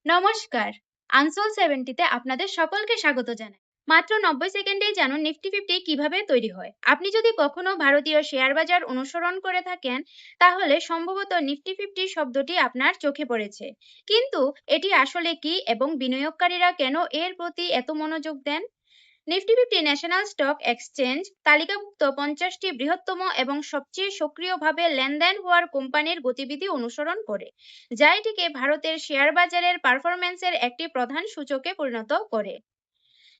নমস্কার। আনসোল 70 তে আপনাদের সকলকে স্বাগত জানাই। মাত্র 90 সেকেন্ডেই জানুন নিফটি 50 কিভাবে তৈরি হয়। আপনি যদি কখনো ভারতীয় শেয়ার বাজার অনুসরণ করে থাকেন, তাহলে সম্ভবত নিফটি 50 শব্দটি আপনার চোখে পড়েছে। কিন্তু এটি আসলে কি এবং বিনিয়োগকারীরা কেন এর প্রতি এত মনোযোগ দেন? নিফটি 50 ন্যাশনাল স্টক এক্সচেঞ্জ তালিকাভুক্ত 50টি বৃহত্তম এবং সবচেয়ে সক্রিয়ভাবে লেনদেন হওয়ার কোম্পানির গতিবিধি অনুসরণ করে, যা এটিকে ভারতের শেয়ার বাজারের পারফরম্যান্সের একটি প্রধান সূচকে পরিণত করে।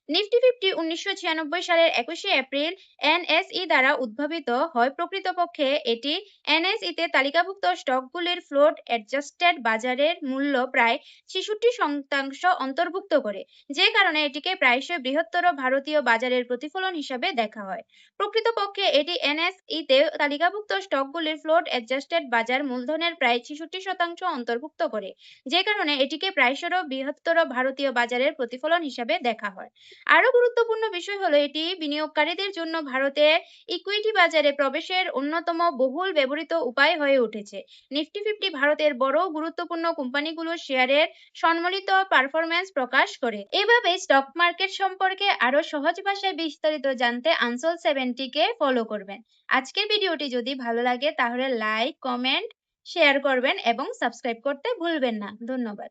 নিফটি 50 1996 সালের 21শে এপ্রিল এনএসই দ্বারা উদ্ভাবিত হয়। প্রকৃতপক্ষে এটি এনএসই তে তালিকাভুক্ত স্টকগুলির ফ্লোট অ্যাডজাস্টেড বাজারের মূল্য প্রায় 66% অন্তর্ভুক্ত করে, যে কারণে এটিকে প্রায়শই বৃহত্তর ভারতীয় বাজারের প্রতিফলন হিসাবে দেখা হয়। প্রকৃতপক্ষে এটি এনএসই তে তালিকাভুক্ত স্টকগুলির ফ্লোট অ্যাডজাস্টেড বাজার মূলধনের প্রায় 66% অন্তর্ভুক্ত করে, যে কারণে এটিকে প্রায়শই বৃহত্তর ভারতীয় বাজারের প্রতিফলন হিসাবে দেখা হয়। আরো গুরুত্বপূর্ণ বিষয় হলো এটি বিনিয়োগকারীদের জন্য ভারতে ইকুইটি বাজারে প্রবেশের অন্যতম বহুল ব্যবহৃত উপায় হয়ে উঠেছে। নিফটি 50 ভারতের বড় গুরুত্বপূর্ণ কোম্পানিগুলোর শেয়ারের সম্মিলিত পারফরম্যান্স প্রকাশ করে। এভাবে স্টক মার্কেট সম্পর্কে আরো সহজ ভাষায় বিস্তারিত জানতে আনসোল 70 কে ফলো করবেন। আজকের ভিডিওটি যদি ভালো লাগে তাহলে লাইক, কমেন্ট, শেয়ার করবেন এবং সাবস্ক্রাইব করতে ভুলবেন না। ধন্যবাদ।